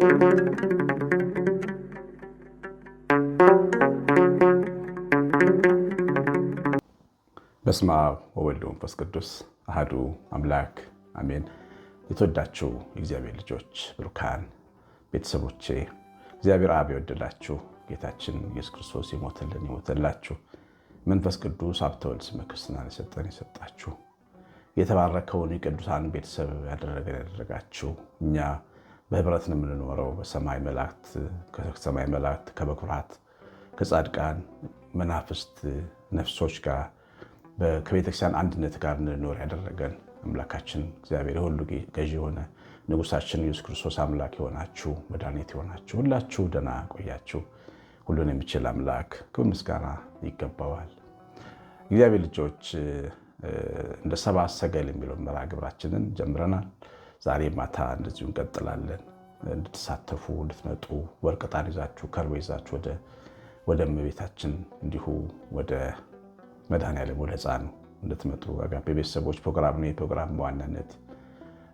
በስመ አብ ወወልድ ወመንፈስ ቅዱስ አሐዱ አምላክ አሜን። የተወዳችሁ የእግዚአብሔር ልጆች ብሩካን ቤተሰቦቼ እግዚአብሔር አብ የወደዳችሁ ጌታችን ኢየሱስ ክርስቶስ የሞተላችሁ መንፈስ ቅዱስ ሀብተ ወልድ ስመ ክርስትናን የሰጣችሁ የተባረከውን የቅዱሳን ቤተሰብ ያደረጋችሁ እኛ በህብረት ነው የምንኖረው በሰማይ መላእክት ከበኩራት ከጻድቃን መናፍስት ነፍሶች ጋር ከቤተክርስቲያን አንድነት ጋር እንድንኖር ያደረገን አምላካችን እግዚአብሔር የሁሉ ገዢ የሆነ ንጉሳችን ኢየሱስ ክርስቶስ አምላክ የሆናችሁ መድኃኒት የሆናችሁ ሁላችሁ ደህና ቆያችሁ። ሁሉን የሚችል አምላክ ክብር ምስጋና ይገባዋል። እግዚአብሔር ልጆች እንደ ሰብአ ሰገል የሚለው መርሃ ግብራችንን ጀምረናል። ዛሬ ማታ እንደዚሁ እንቀጥላለን። እንድትሳተፉ እንድትመጡ ወርቅ ዕጣን ይዛችሁ ከርቤ ይዛችሁ ወደ እመቤታችን እንዲሁ ወደ መድኃኔዓለም ወደ ሕፃኑ እንድትመጡ አጋፔ ቤተሰቦች ፕሮግራም ነው። የፕሮግራም በዋናነት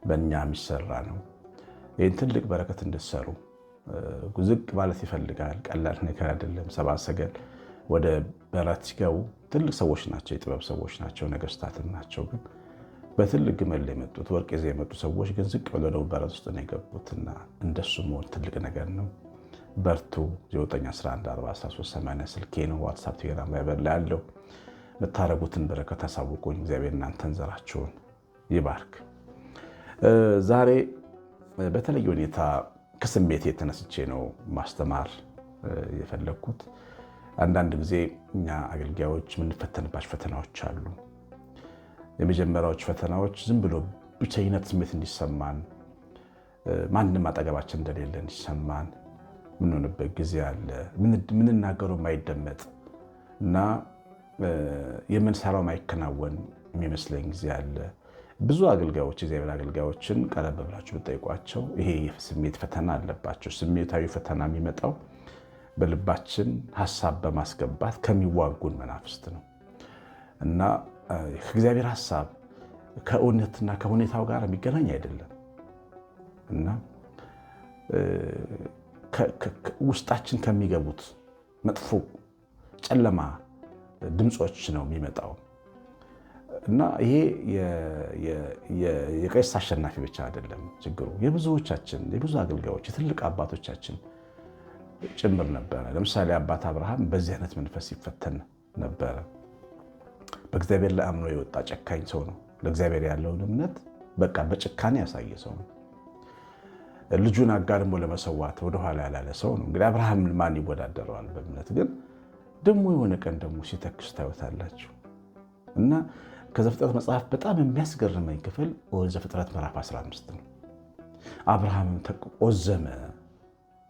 በእኛ የሚሰራ ነው። ይህን ትልቅ በረከት እንድትሰሩ ዝቅ ማለት ይፈልጋል። ቀላል ነገር አይደለም። ሰብአ ሰገል ወደ በረት ሲገቡ ትልቅ ሰዎች ናቸው፣ የጥበብ ሰዎች ናቸው፣ ነገስታትም ናቸው። ግን በትልቅ ግመል ላይ የመጡት ወርቅ ይዘው የመጡ ሰዎች ግን ዝቅ ብለው በረት ውስጥ ነው የገቡትና እንደሱ መሆን ትልቅ ነገር ነው። በርቱ። 9114138 ስልኬ ነው። ዋትሳፕ፣ ቴሌግራም ላይ ያለው የምታረጉትን በረከት አሳውቁኝ። እግዚአብሔር እናንተን ዘራችሁን ይባርክ። ዛሬ በተለየ ሁኔታ ከስሜት የተነስቼ ነው ማስተማር የፈለግኩት። አንዳንድ ጊዜ እኛ አገልጋዮች የምንፈተንባቸው ፈተናዎች አሉ። የመጀመሪያዎች ፈተናዎች ዝም ብሎ ብቸኝነት ስሜት እንዲሰማን፣ ማንም አጠገባችን እንደሌለ እንዲሰማን የምንሆንበት ጊዜ አለ። የምንናገረው የማይደመጥ እና የምንሰራው ማይከናወን የሚመስለኝ ጊዜ አለ። ብዙ አገልጋዮች የእግዚአብሔር አገልጋዮችን ቀረብ ብላችሁ ብትጠይቋቸው ይሄ ስሜት ፈተና አለባቸው። ስሜታዊ ፈተና የሚመጣው በልባችን ሀሳብ በማስገባት ከሚዋጉን መናፍስት ነው እና ከእግዚአብሔር ሀሳብ ከእውነትና ከሁኔታው ጋር የሚገናኝ አይደለም እና ውስጣችን ከሚገቡት መጥፎ ጨለማ ድምፆች ነው የሚመጣው እና ይሄ የቀሲስ አሸናፊ ብቻ አይደለም ችግሩ። የብዙዎቻችን የብዙ አገልጋዮች የትልቅ አባቶቻችን ጭምር ነበረ። ለምሳሌ አባት አብርሃም በዚህ አይነት መንፈስ ይፈተን ነበረ። በእግዚአብሔር ላይ አምኖ የወጣ ጨካኝ ሰው ነው። ለእግዚአብሔር ያለውን እምነት በቃ በጭካኔ ያሳየ ሰው ነው። ልጁን አጋድሞ ለመሰዋት ወደኋላ ያላለ ሰው ነው። እንግዲህ አብርሃም ማን ይወዳደረዋል በእምነት? ግን ደግሞ የሆነ ቀን ደግሞ ሲተክስ ታዩታላችሁ እና ከዘፍጥረት መጽሐፍ በጣም የሚያስገርመኝ ክፍል ዘፍጥረት ምዕራፍ 15 ነው። አብርሃምም ቆዘመ።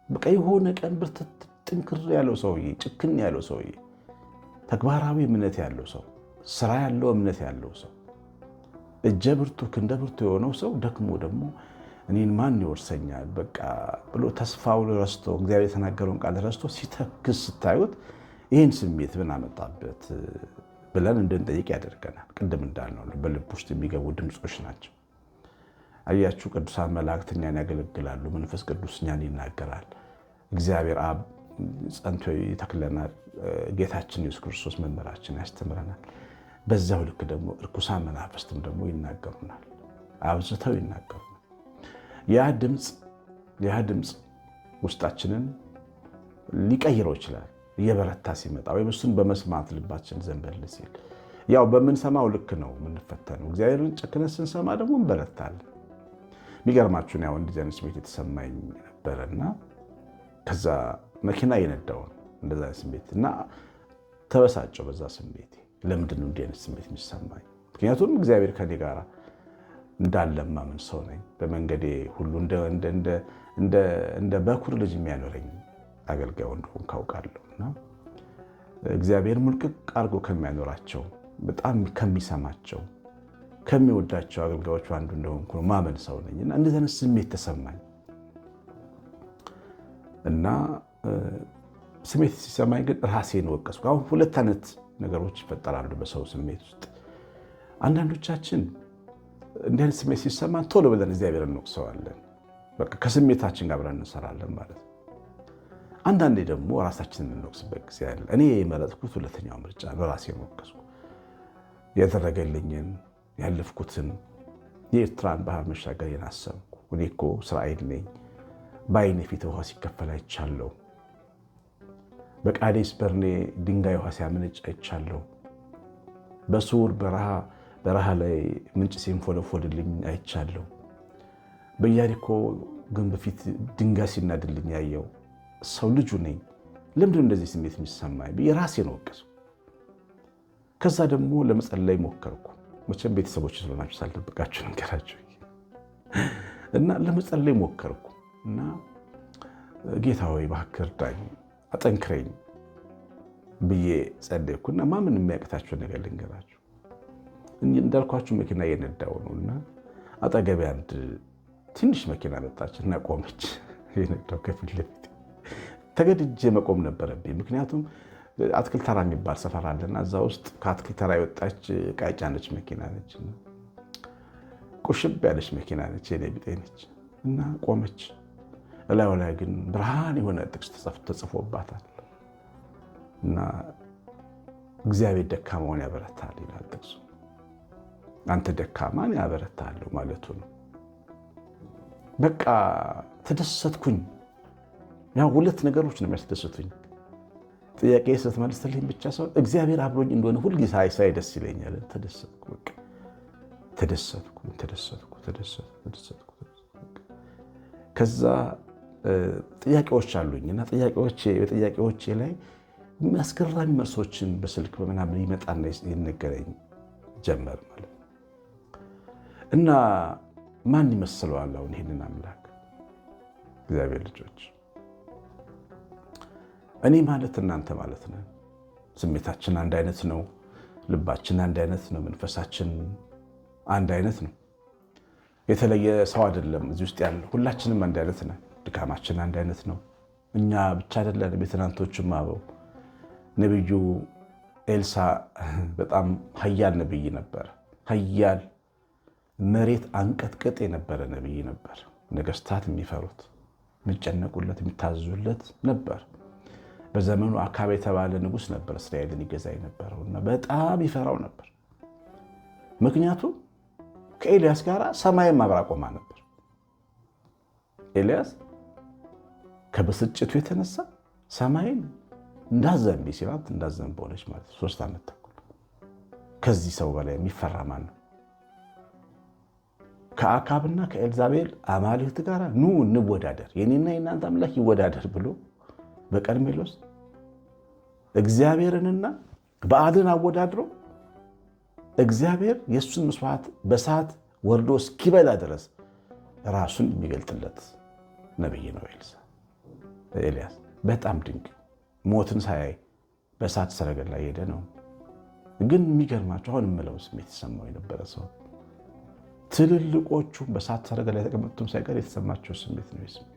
በቃ የሆነ ቀን ብርትት ጥንክር ያለው ሰውዬ፣ ጭክን ያለው ሰውዬ፣ ተግባራዊ እምነት ያለው ሰው፣ ስራ ያለው እምነት ያለው ሰው፣ እጀ ብርቱ ክንደ ብርቱ የሆነው ሰው ደግሞ እኔን ማን ይወርሰኛል በቃ ብሎ ተስፋውን ረስቶ እግዚአብሔር የተናገረውን ቃል ረስቶ ሲተክስ ስታዩት ይህን ስሜት ምን አመጣበት ብለን እንድንጠይቅ ያደርገናል። ቅድም እንዳልነው በልብ ውስጥ የሚገቡ ድምፆች ናቸው። አያችሁ፣ ቅዱሳን መላእክት እኛን ያገለግላሉ። መንፈስ ቅዱስ እኛን ይናገራል። እግዚአብሔር አብ ጸንቶ ይተክለናል። ጌታችን ኢየሱስ ክርስቶስ መምህራችን ያስተምረናል። በዛው ልክ ደግሞ እርኩሳን መናፍስትም ደግሞ ይናገሩናል፣ አብዝተው ይናገሩናል። ያ ድምፅ ውስጣችንን ሊቀይረው ይችላል እየበረታ ሲመጣ፣ ወይም እሱን በመስማት ልባችን ዘንበል ሲል። ያው በምንሰማው ልክ ነው የምንፈተነው። እግዚአብሔርን ጨክነን ስንሰማ ደግሞ እንበረታለን። የሚገርማችሁን ያው እንደዚህ አይነት ስሜት የተሰማኝ ነበረና ከዛ መኪና የነዳውን እንደዛ ስሜት እና ተበሳጨው በዛ ስሜት። ለምንድን ነው እንዲህ አይነት ስሜት የሚሰማኝ? ምክንያቱም እግዚአብሔር ከኔ ጋር እንዳለማ ምን ሰው ነኝ። በመንገዴ ሁሉ እንደ በኩር ልጅ የሚያኖረኝ አገልጋዩ እንደሆን ካውቃለሁ እና እግዚአብሔር ሙልቅቅ አድርጎ ከሚያኖራቸው በጣም ከሚሰማቸው ከሚወዳቸው አገልጋዮቹ አንዱ እንደሆንኩ ማመን ሰው ነኝ እና እንደዚህ አይነት ስሜት ተሰማኝ እና ስሜት ሲሰማኝ ግን ራሴን ወቀስኩ። አሁን ሁለት አይነት ነገሮች ይፈጠራሉ በሰው ስሜት ውስጥ። አንዳንዶቻችን እንዲህ አይነት ስሜት ሲሰማን ቶሎ ብለን እግዚአብሔርን እንወቅሰዋለን። በቃ ከስሜታችን ጋር አብረን እንሰራለን ማለት ነው። አንዳንዴ ደግሞ ራሳችንን የምንወቅስበት ጊዜ አለ። እኔ የመረጥኩት ሁለተኛው ምርጫ በራሴ ወቀስኩ። ያደረገልኝን ያለፍኩትን የኤርትራን ባህር መሻገሬን አሰብኩ። እኔ እኮ እስራኤል ነኝ፣ በዓይኔ ፊት ውሃ ሲከፈል አይቻለሁ። በቃዴስ በርኔ ድንጋይ ውሃ ሲያመነጭ አይቻለሁ። በሱር በረሃ ላይ ምንጭ ሲንፎለፎልልኝ አይቻለሁ። በኢያሪኮ ግንብ ፊት ድንጋይ ሲናድልኝ ያየው ሰው ልጁ ነኝ። ለምንድን እንደዚህ ስሜት የሚሰማኝ ብዬ ራሴን ወቀስኩ። ከዛ ደግሞ ለመጸለይ ሞከርኩ። መቼም ቤተሰቦች ስለሆናችሁ ሳልደብቃችሁ ነገራችሁ እና ለመጸለይ ሞከርኩ እና ጌታ ሆይ እባክህ እርዳኝ፣ አጠንክረኝ ብዬ ጸለይኩና ማምን የሚያቅታችሁ ነገር ልንገራችሁ። እንዳልኳችሁ መኪና እየነዳሁ ነው እና አጠገቤ አንድ ትንሽ መኪና መጣች እና ቆመች። የነዳሁ ከፊት ለፊት ተገድጄ መቆም ነበረብኝ። ምክንያቱም አትክልት ተራ የሚባል ሰፈር አለና እዛ ውስጥ ከአትክልት ተራ የወጣች ዕቃ የጫነች መኪና ነች። ቁሽብ ያለች መኪና ነች፣ የኔ ቢጤ ነች እና ቆመች። እላዩ ላይ ግን ብርሃን የሆነ ጥቅስ ተጽፎባታል እና እግዚአብሔር ደካማውን ያበረታል ይላል ጥቅሱ። አንተ ደካማን ያበረታለሁ ማለቱ ነው። በቃ ተደሰትኩኝ። ያው ሁለት ነገሮች ነው የሚያስደስቱኝ። ጥያቄ ስትመልስልኝ ብቻ ሳይሆን እግዚአብሔር አብሮኝ እንደሆነ ሁልጊዜ ሳይ ደስ ይለኛል። ተደሰትኩ። በቃ ተደሰትኩ። ከዛ ጥያቄዎች አሉኝ እና በጥያቄዎቼ ላይ አስገራሚ መልሶችን በስልክ በምናምን ይመጣና ይነገረኝ ጀመር ማለት እና ማን ይመስለዋል አሁን ይህንን አምላክ? እግዚአብሔር ልጆች፣ እኔ ማለት እናንተ ማለት ነው። ስሜታችን አንድ አይነት ነው። ልባችን አንድ አይነት ነው። መንፈሳችን አንድ አይነት ነው። የተለየ ሰው አይደለም እዚህ ውስጥ ያለ። ሁላችንም አንድ አይነት ነን። ድካማችን አንድ አይነት ነው። እኛ ብቻ አይደለም። የትናንቶችም አበው ነቢዩ ኤልሳ በጣም ኃያል ነቢይ ነበር። ኃያል መሬት አንቀጥቅጥ የነበረ ነቢይ ነበር። ነገስታት የሚፈሩት የሚጨነቁለት የሚታዙለት ነበር። በዘመኑ አካብ የተባለ ንጉስ ነበር እስራኤልን ይገዛ የነበረው እና በጣም ይፈራው ነበር። ምክንያቱም ከኤልያስ ጋር ሰማይም አብራ ቆማ ነበር። ኤልያስ ከብስጭቱ የተነሳ ሰማይን እንዳዘንብ ሲላት እንዳዘንብ ሆነች ማለት 3 ዓመት ተኩል። ከዚህ ሰው በላይ የሚፈራ ማን ነው? ከአካብና ከኤልዛቤል አማልክት ጋር ኑ እንወዳደር፣ የኔና የናንተ አምላክ ይወዳደር ብሎ በቀርሜሎስ እግዚአብሔርንና በዓልን አወዳድሮ እግዚአብሔር የእሱን መስዋዕት በሰዓት ወርዶ እስኪበላ ድረስ ራሱን የሚገልጥለት ነቢይ ነው ኤልያስ። በጣም ድንቅ ሞትን ሳያይ በእሳት ሰረገላ ሄደ ነው። ግን የሚገርማቸው አሁን የምለው ስሜት የተሰማው የነበረ ሰው ትልልቆቹም በእሳት ሰረገላ የተቀመጡትም ሳይቀር የተሰማቸው ስሜት ነው። ስሜት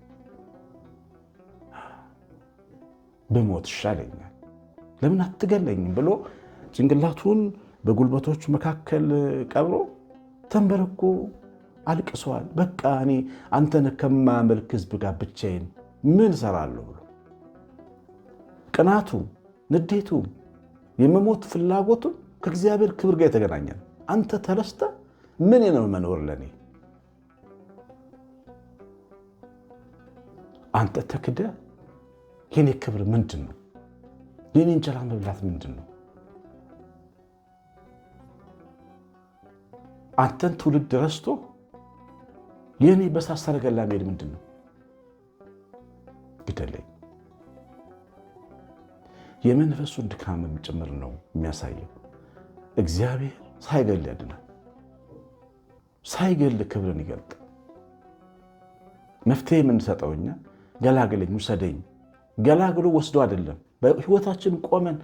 በሞት ይሻለኛል ለምን አትገለኝም ብሎ ጭንቅላቱን በጉልበቶቹ መካከል ቀብሮ ተንበረኮ አልቅሷል። በቃ እኔ አንተን ከማመልክ ህዝብ ጋር ብቻዬን ምን እሰራለሁ ብሎ ቅናቱ፣ ንዴቱ፣ የመሞት ፍላጎቱ ከእግዚአብሔር ክብር ጋር የተገናኘ አንተ ተረስተ ምን ነው መኖር ለኔ? አንተ ተክደ የኔ ክብር ምንድን ነው? የኔ እንጀራ መብላት ምንድን ነው? አንተን ትውልድ ረስቶ የኔ በእሳት ሰረገላ መሄድ ምንድን ነው? ግደለኝ። የመንፈሱን ድካምም ጭምር ነው የሚያሳየው። እግዚአብሔር ሳይገል ያድናል። ሳይገል ክብርን ይገልጥ። መፍትሄ የምንሰጠው እኛ ገላግለኝ፣ ውሰደኝ ገላግሎ ወስዶ አይደለም። በህይወታችን ቆመን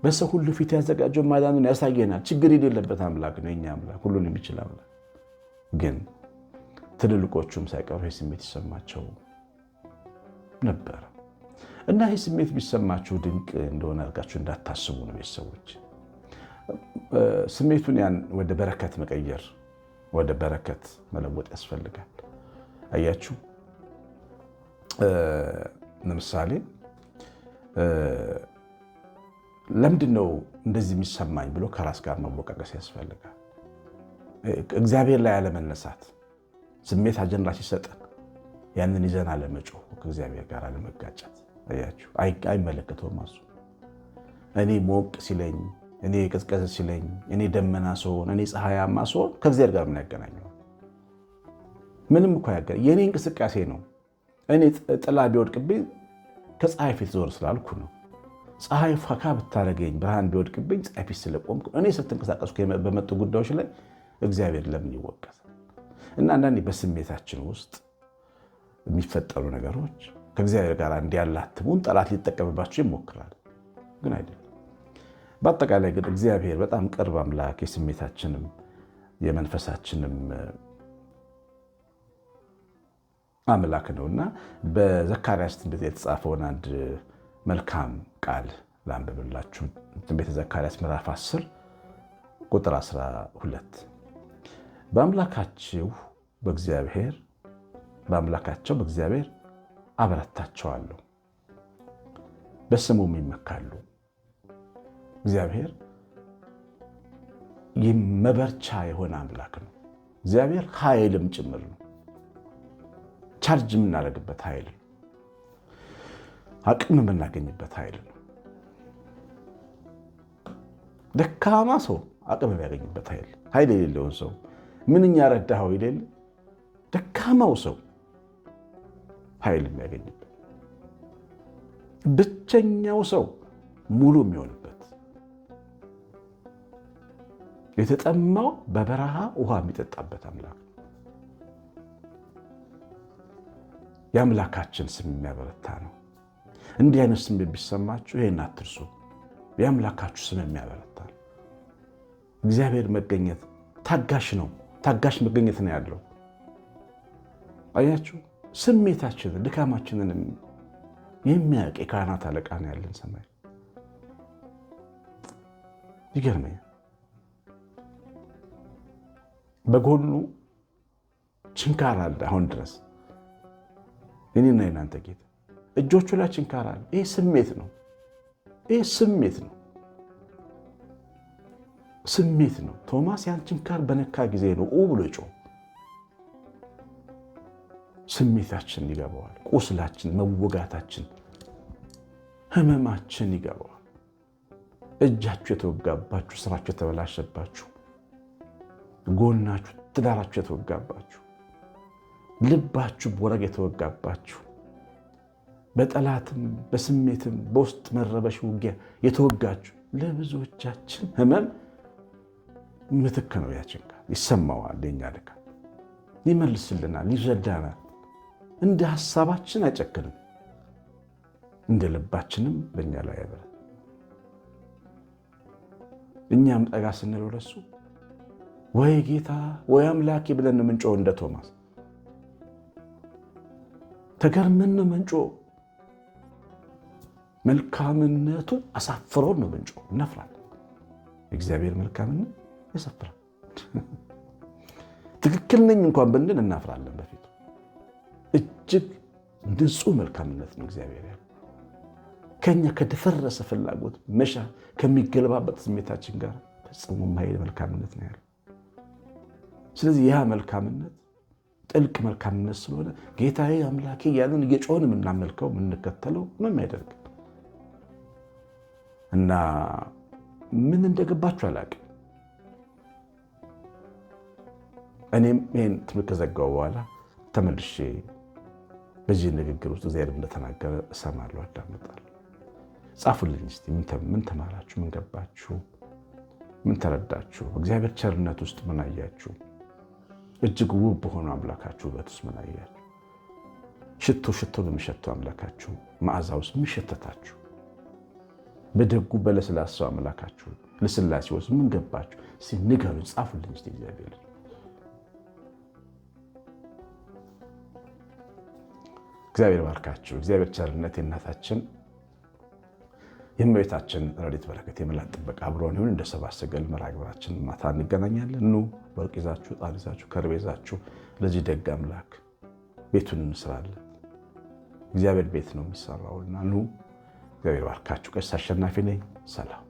በሰው ሁሉ ፊት ያዘጋጀው ማዳኑን ያሳየናል። ችግር የሌለበት አምላክ ነው የኛ አምላክ፣ ሁሉን የሚችል አምላክ። ግን ትልልቆቹም ሳይቀሩ ይህ ስሜት ይሰማቸው ነበር እና ይህ ስሜት ቢሰማችሁ ድንቅ እንደሆነ አድርጋችሁ እንዳታስቡ ነው ቤተሰቦች። ስሜቱን ያን ወደ በረከት መቀየር፣ ወደ በረከት መለወጥ ያስፈልጋል። አያችሁ ለምሳሌ ለምንድነው እንደዚህ የሚሰማኝ ብሎ ከራስ ጋር መወቃቀስ ያስፈልጋል። እግዚአብሔር ላይ ያለመነሳት ስሜት አጀንዳ ሲሰጠን ያንን ይዘን አለመጮህ፣ ከእግዚአብሔር ጋር አለመጋጨት። አያችሁ፣ አይመለከተውም እሱ። እኔ ሞቅ ሲለኝ፣ እኔ ቅዝቀዝ ሲለኝ፣ እኔ ደመና ስሆን፣ እኔ ፀሐያማ ስሆን ከእግዚአብሔር ጋር ምን ያገናኘዋል? ምንም እኮ ያገናኝ። የእኔ እንቅስቃሴ ነው። እኔ ጥላ ቢወድቅብኝ ከፀሐይ ፊት ዞር ስላልኩ ነው። ፀሐይ ፈካ ብታደርገኝ፣ ብርሃን ቢወድቅብኝ ፀሐይ ፊት ስለቆምኩ። እኔ ስትንቀሳቀስኩ በመጡ ጉዳዮች ላይ እግዚአብሔር ለምን ይወቀሳል? እና አንዳንዴ በስሜታችን ውስጥ የሚፈጠሩ ነገሮች ከእግዚአብሔር ጋር እንዲያላትሙን ጠላት ሊጠቀምባቸው ይሞክራል፣ ግን አይደለም። በአጠቃላይ ግን እግዚአብሔር በጣም ቅርብ አምላክ፣ የስሜታችንም የመንፈሳችንም አምላክ ነውና በዘካርያስ ትንቢት የተጻፈውን አንድ መልካም ቃል ላንብብላችሁ። ትንቢተ ዘካርያስ ምዕራፍ 10 ቁጥር 12 በአምላካቸው በእግዚአብሔር አበረታቸዋለሁ፣ በስሙም ይመካሉ። እግዚአብሔር መበርቻ የሆነ አምላክ ነው። እግዚአብሔር ኃይልም ጭምር ነው። ቻርጅ የምናደርግበት ኃይል ነው። አቅም የምናገኝበት ኃይል ነው። ደካማ ሰው አቅም የሚያገኝበት ኃይል የሌለውን ሰው ምንኛ ረዳኸው የሌለ ደካማው ሰው ኃይል የሚያገኝበት፣ ብቸኛው ሰው ሙሉ የሚሆንበት፣ የተጠማው በበረሃ ውሃ የሚጠጣበት አምላክ ነው። የአምላካችን ስም የሚያበረታ ነው። እንዲህ አይነት ስም ቢሰማችሁ ይሄን አትርሱ። የአምላካችሁ ስም የሚያበረታ ነው። እግዚአብሔር መገኘት ታጋሽ ነው። ታጋሽ መገኘት ነው ያለው። አያችሁ፣ ስሜታችንን ድካማችንን የሚያውቅ የካህናት አለቃ ነው ያለን ሰማይ። ይገርመኛል። በጎኑ ችንካር አለ አሁን ድረስ እኔና የናንተ ጌታ እጆቹ ላይ ችንካር አለ። ይህ ስሜት ነው። ይህ ስሜት ነው። ስሜት ነው። ቶማስ ያን ችንካር በነካ ጊዜ ነው ብሎ ጮኸ። ስሜታችን ይገባዋል። ቁስላችን፣ መወጋታችን፣ ህመማችን ይገባዋል። እጃችሁ የተወጋባችሁ፣ ስራችሁ የተበላሸባችሁ፣ ጎናችሁ፣ ትዳራችሁ የተወጋባችሁ፣ ልባችሁ በወረግ የተወጋባችሁ፣ በጠላትም በስሜትም በውስጥ መረበሽ ውጊያ የተወጋችሁ ለብዙዎቻችን ህመም ምትክ ነው። ያ ችንካር ይሰማዋል። የኛ ድካም ይመልስልናል፣ ይረዳናል። እንደ ሐሳባችን አይጨክንም፣ እንደ ልባችንም በእኛ ላይ ያበራል። እኛም ጠጋ ስንለው ለሱ ወይ ጌታ ወይ አምላኬ ብለን ነው የምንጮህ። እንደ ቶማስ ተገርመን ነው የምንጮህ። መልካምነቱ አሳፍሮን ነው የምንጮህ። እናፍራለን። የእግዚአብሔር መልካምነት ያሳፍራል። ትክክል ነኝ እንኳን ብንል እናፍራለን በፊቱ። እጅግ ንጹህ መልካምነት ነው እግዚአብሔር ያለው። ከኛ ከደፈረሰ ፍላጎት መሻ ከሚገለባበት ስሜታችን ጋር ፈጽሞ የማይሄድ መልካምነት ነው ያለው። ስለዚህ ያ መልካምነት ጥልቅ መልካምነት ስለሆነ ጌታዬ አምላኬ ያለን እየጮህን የምናመልከው የምንከተለው ነው የሚያደርግ እና ምን እንደገባችሁ አላውቅም። እኔም ይህን ትምህርት ከዘጋው በኋላ ተመልሼ በዚህ ንግግር ውስጥ እግዚአብሔር እንደተናገረ እሰማለሁ፣ አዳምጣለሁ። ጻፉልኝ እስቲ ምን ተማራችሁ? ምን ገባችሁ? ምን ተረዳችሁ? እግዚአብሔር ቸርነት ውስጥ ምን አያችሁ? እጅግ ውብ በሆነ አምላካችሁ ውበት ውስጥ ምን አያችሁ? ሽቶ በሚሸተው አምላካችሁ መዓዛ ውስጥ ምን ሸተታችሁ? በደጉ በለስላሳው አምላካችሁ ለስላሴ ውስጥ ምን ገባችሁ? እስቲ ንገሩኝ፣ ጻፉልኝ እስቲ እግዚአብሔር ባርካችሁ። እግዚአብሔር ቸርነት የእናታችን የእመቤታችን ረድኤት በረከት የመላእክት ጥበቃ አብሮን ይሁን። እንደ ሰብአ ሰገል መርሐ ግብራችን ማታ እንገናኛለን። ኑ ወርቅ ይዛችሁ፣ ዕጣን ይዛችሁ፣ ከርቤ ይዛችሁ ለዚህ ደግ አምላክ ቤቱን እንስራለን። እግዚአብሔር ቤት ነው የሚሰራውና ኑ። እግዚአብሔር ባርካችሁ። ቀሲስ አሸናፊ ነኝ። ሰላም